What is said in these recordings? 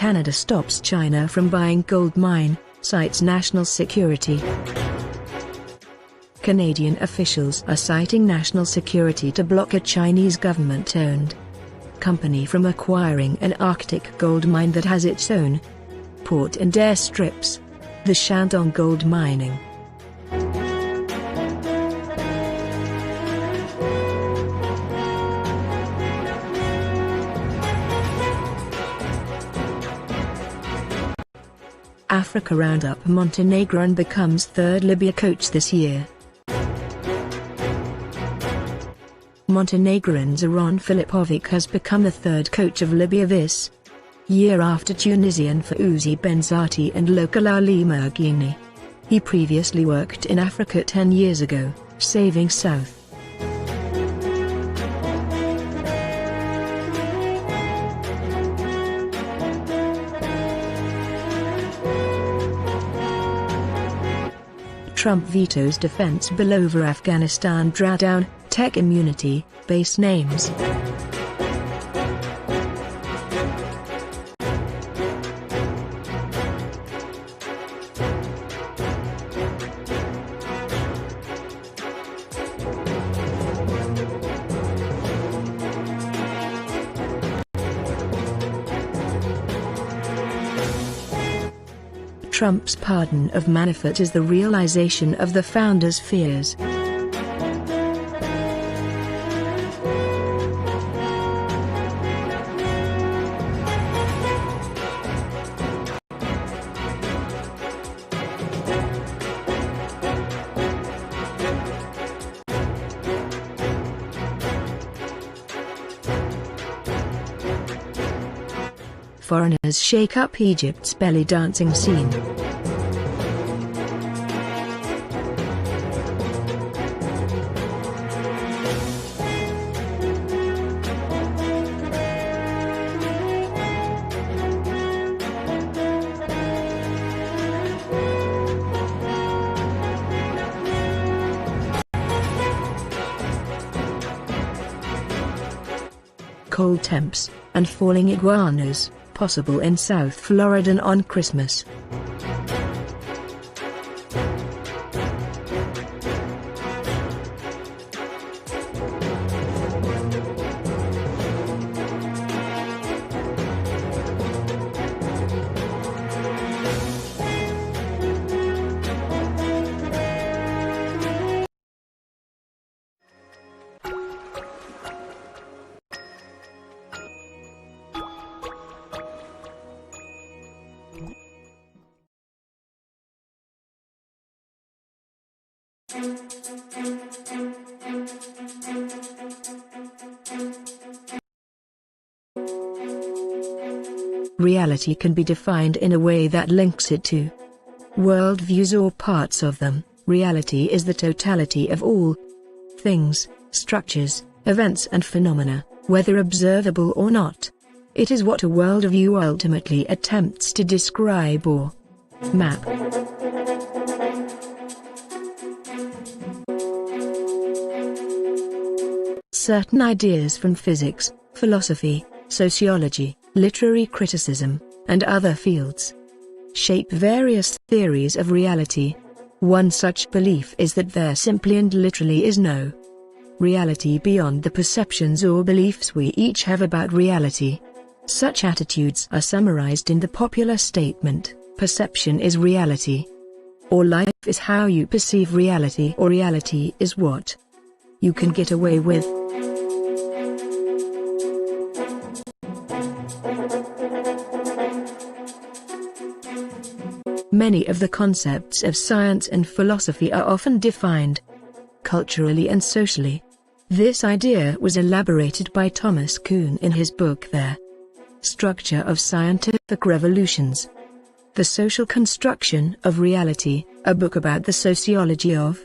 Canada stops China from buying gold mine, cites national security. Canadian officials are citing national security to block a Chinese government-owned company from acquiring an Arctic gold mine that has its own port and airstrips, the Shandong gold mining. Africa Roundup: Montenegrin becomes third Libya coach this year. Montenegrin Zoran Filipovic has become the third coach of Libya this year after Tunisian Fauzi Benzati and local Ali Merghini. He previously worked in Africa 10 years ago, saving South Trump vetoes defense bill over Afghanistan drawdown, tech immunity, base names. Trump's pardon of Manafort is the realization of the founder's fears. Foreigners shake up Egypt's belly dancing scene. Cold temps and falling iguanas possible in South Florida on Christmas. Reality can be defined in a way that links it to worldviews or parts of them. Reality is the totality of all things, structures, events and phenomena, whether observable or not. It is what a worldview ultimately attempts to describe or map. Certain ideas from physics, philosophy, sociology, literary criticism, and other fields shape various theories of reality. One such belief is that there simply and literally is no reality beyond the perceptions or beliefs we each have about reality. Such attitudes are summarized in the popular statement, "Perception is reality," or "Life is how you perceive reality," or "Reality is what you can get away with." Many of the concepts of science and philosophy are often defined culturally and socially. This idea was elaborated by Thomas Kuhn in his book The Structure of Scientific Revolutions. The Social Construction of Reality, a book about the sociology of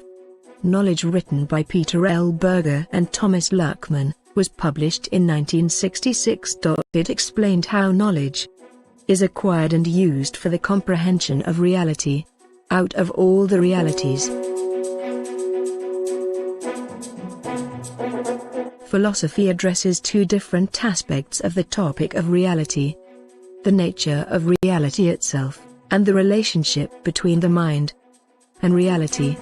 knowledge written by Peter L. Berger and Thomas Luckman, was published in 1966. It explained how knowledge is acquired and used for the comprehension of reality. Out of all the realities, philosophy addresses two different aspects of the topic of reality: the nature of reality itself, and the relationship between the mind and reality.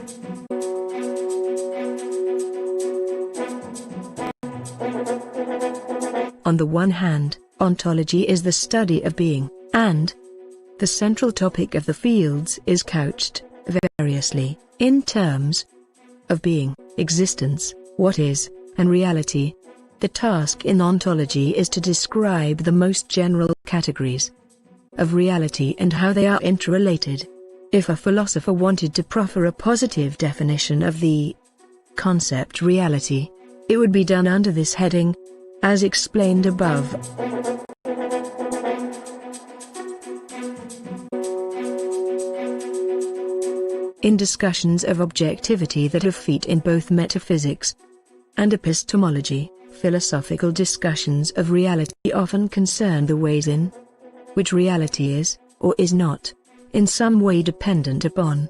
On the one hand, ontology is the study of being, and the central topic of the fields is couched variously in terms of being, existence, what is, and reality. The task in ontology is to describe the most general categories of reality and how they are interrelated. If a philosopher wanted to proffer a positive definition of the concept reality, it would be done under this heading, as explained above. In discussions of objectivity that have feet in both metaphysics and epistemology, philosophical discussions of reality often concern the ways in which reality is, or is not, in some way dependent upon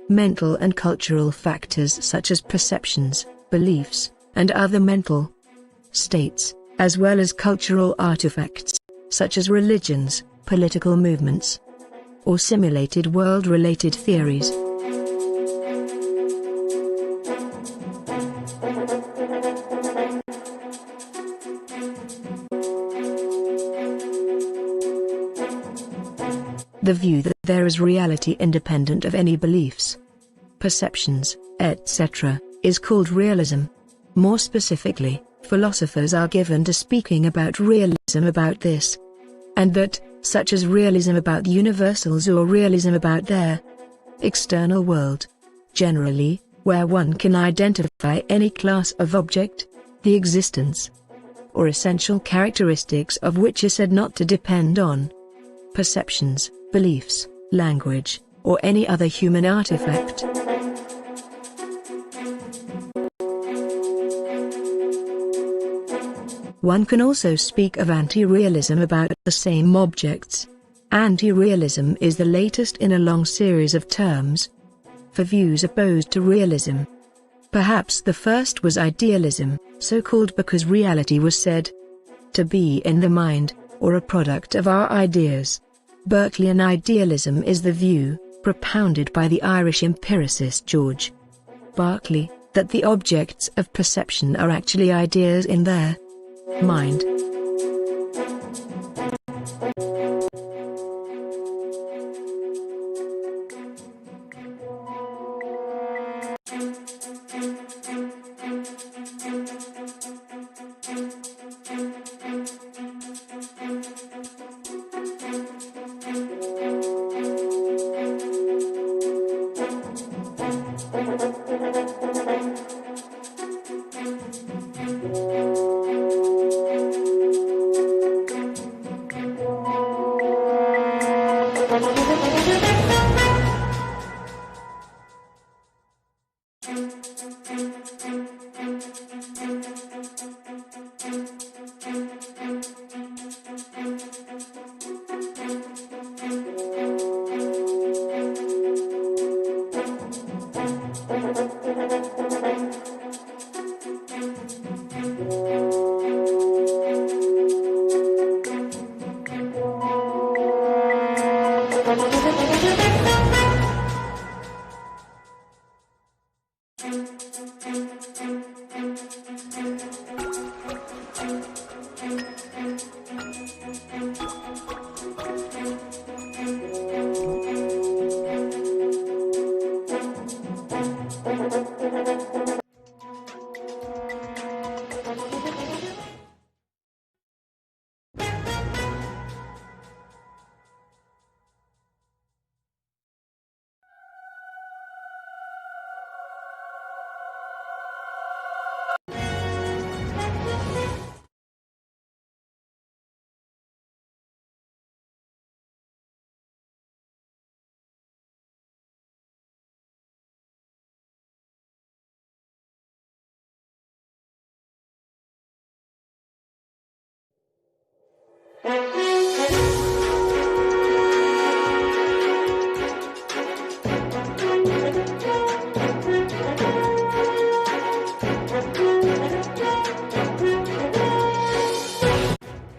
mental and cultural factors such as perceptions, beliefs, and other mental states, as well as cultural artifacts, such as religions, political movements, or simulated world-related theories. The view that there is reality independent of any beliefs, perceptions, etc., is called realism. More specifically, philosophers are given to speaking about realism about this and that, such as realism about universals or realism about their external world. Generally, where one can identify any class of object, the existence or essential characteristics of which is said not to depend on perceptions, beliefs, language, or any other human artifact. One can also speak of anti-realism about the same objects. Anti-realism is the latest in a long series of terms for views opposed to realism. Perhaps the first was idealism, so called because reality was said to be in the mind, or a product of our ideas. Berkeleyan idealism is the view, propounded by the Irish empiricist George Berkeley, that the objects of perception are actually ideas in their mind.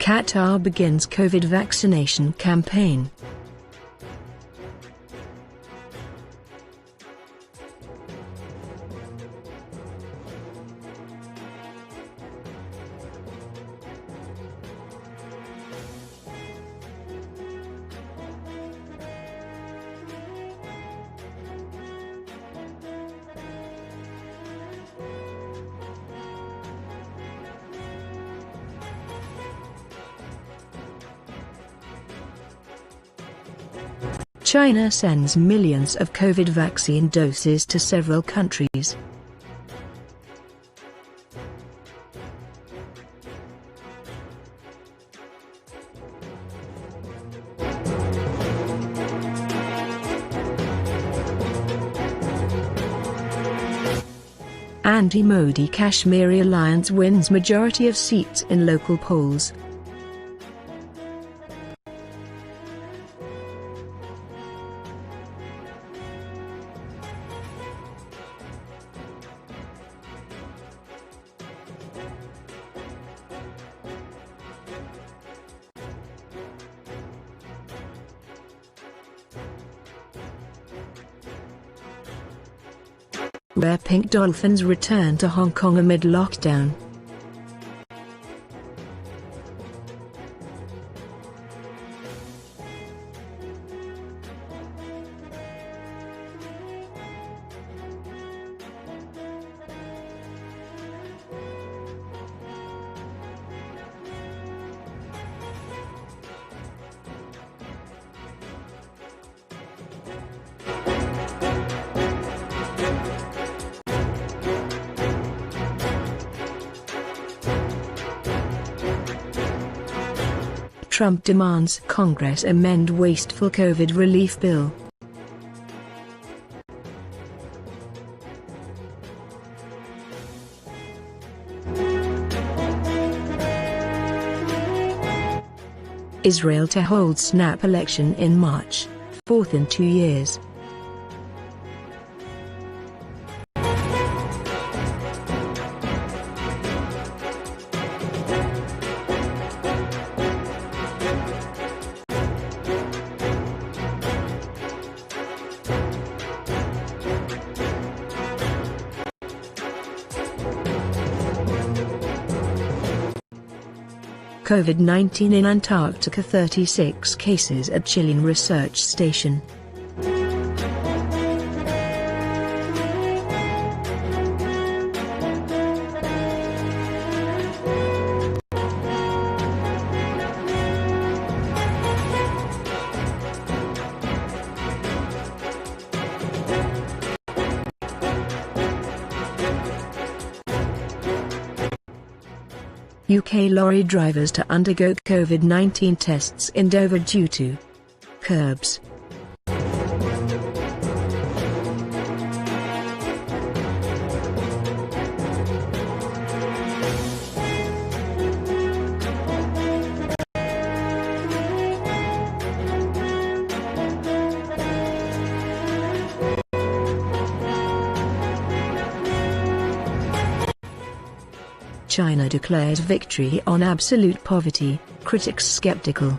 Qatar begins COVID vaccination campaign. China sends millions of COVID vaccine doses to several countries. Anti-Modi Kashmiri alliance wins majority of seats in local polls. Rare pink dolphins return to Hong Kong amid lockdown. Trump demands Congress amend wasteful COVID relief bill. Israel to hold snap election in March, fourth in 2 years. COVID-19 in Antarctica, 36 cases at Chilean research station. UK lorry drivers to undergo COVID-19 tests in Dover due to curbs. China declares victory on absolute poverty, critics skeptical.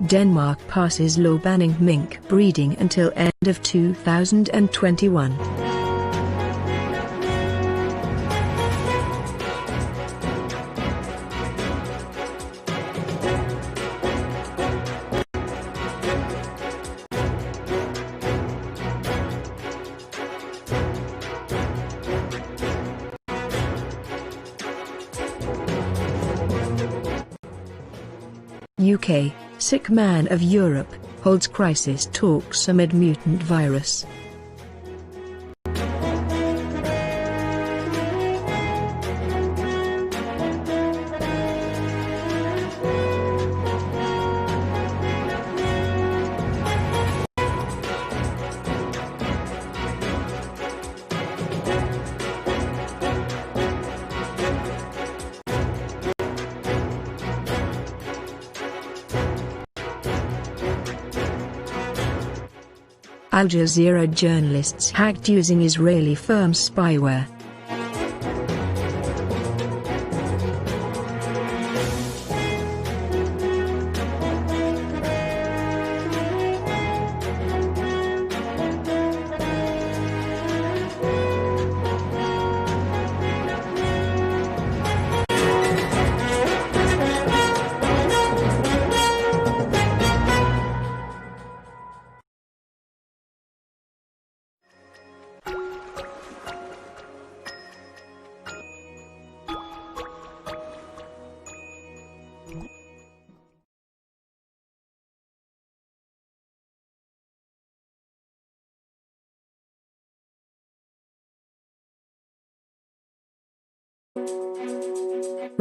Denmark passes law banning mink breeding until end of 2021. UK, sick man of Europe, holds crisis talks amid mutant virus. Al Jazeera journalists hacked using Israeli firm spyware.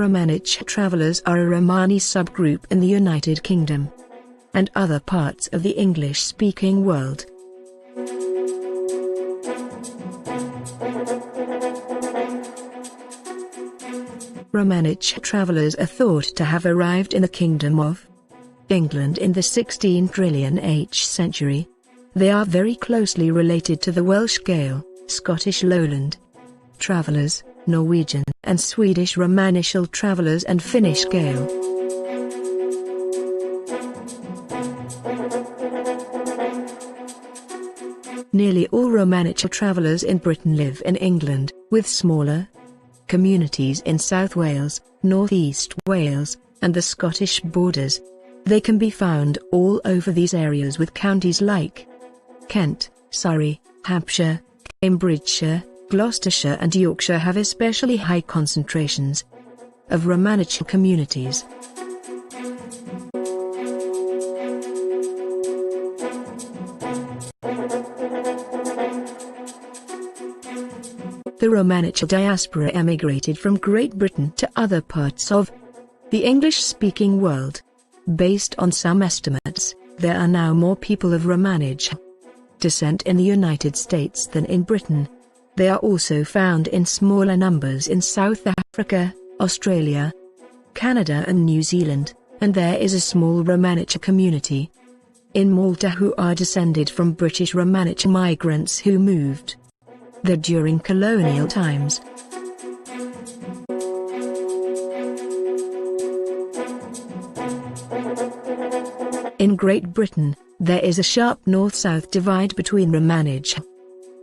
Romanich travelers are a Romani subgroup in the United Kingdom and other parts of the English-speaking world. Romanich travelers are thought to have arrived in the Kingdom of England in the 16th century. They are very closely related to the Welsh Gael, Scottish Lowland travelers, Norwegian and Swedish Romanishal travelers and Finnish Gael. Nearly all Romanishal travelers in Britain live in England, with smaller communities in South Wales, North East Wales, and the Scottish borders. They can be found all over these areas, with counties like Kent, Surrey, Hampshire, Cambridgeshire, Gloucestershire and Yorkshire have especially high concentrations of Romanishal communities. The Romanishal diaspora emigrated from Great Britain to other parts of the English-speaking world. Based on some estimates, there are now more people of Romanishal descent in the United States than in Britain. They are also found in smaller numbers in South Africa, Australia, Canada and New Zealand, and there is a small Romanishal community in Malta who are descended from British Romanishal migrants who moved there during colonial times. In Great Britain, there is a sharp north-south divide between Romanishal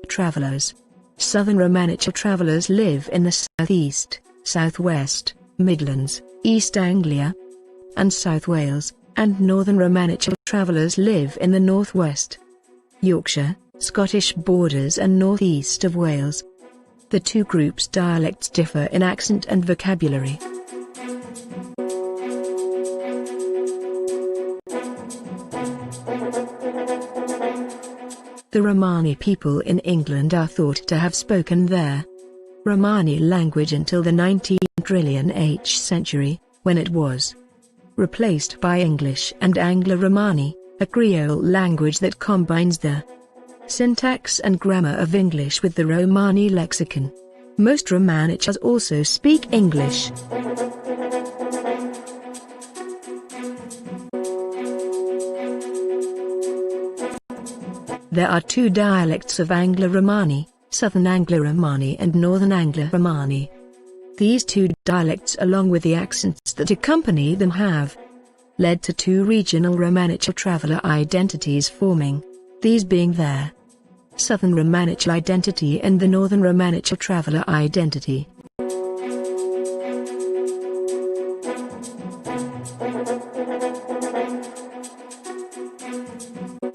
travelers. Southern Romanishal travelers live in the southeast, southwest, Midlands, East Anglia, and South Wales, and Northern Romanishal travelers live in the northwest, Yorkshire, Scottish borders and northeast of Wales. The two groups' dialects differ in accent and vocabulary. The Romani people in England are thought to have spoken their Romani language until the 19th century, when it was replaced by English and Anglo-Romani, a Creole language that combines the syntax and grammar of English with the Romani lexicon. Most Romanichals also speak English. There are two dialects of Anglo-Romani, Southern Anglo-Romani and Northern Anglo-Romani. These two dialects, along with the accents that accompany them, have led to two regional Romanishal traveller identities forming, these being their Southern Romanishal identity and the Northern Romanishal traveller identity.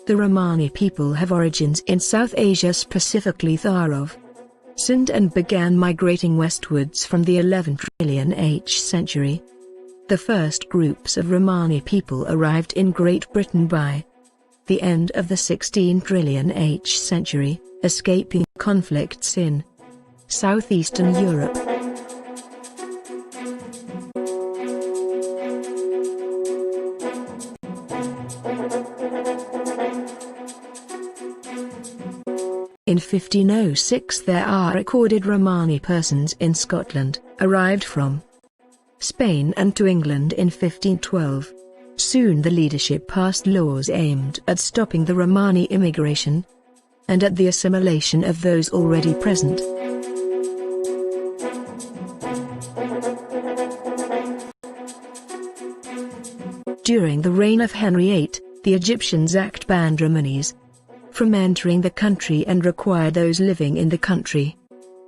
The Romani people have origins in South Asia, specifically Tharov, Sind, and began migrating westwards from the 11th century. The first groups of Romani people arrived in Great Britain by the end of the 16th century, escaping conflicts in southeastern Europe. In 1506 there are recorded Romani persons in Scotland, arrived from Spain and to England in 1512. Soon the leadership passed laws aimed at stopping the Romani immigration. and at the assimilation of those already present. During the reign of Henry VIII, the Egyptians Act banned Romanis from entering the country and required those living in the country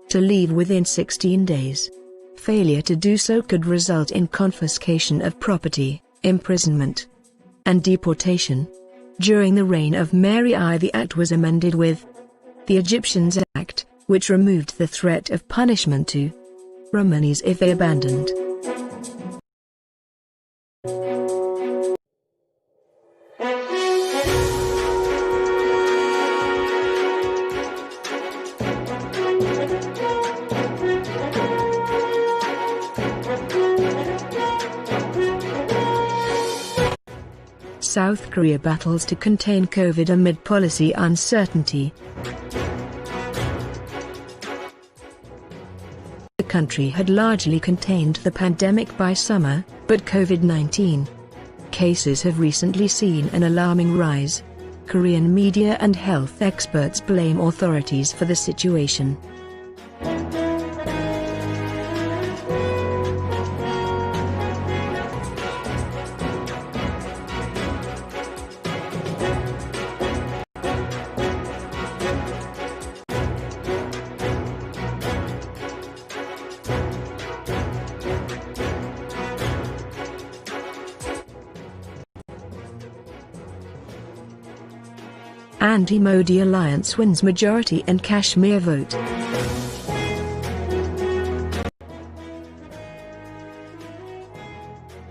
to leave within 16 days. Failure to do so could result in confiscation of property, imprisonment, and deportation. During the reign of Mary I, the act was amended with the Egyptians Act, which removed the threat of punishment to Romanis if they abandoned. South Korea battles to contain COVID amid policy uncertainty. The country had largely contained the pandemic by summer, but COVID-19 cases have recently seen an alarming rise. Korean media and health experts blame authorities for the situation. Anti-Modi alliance wins majority in Kashmir vote.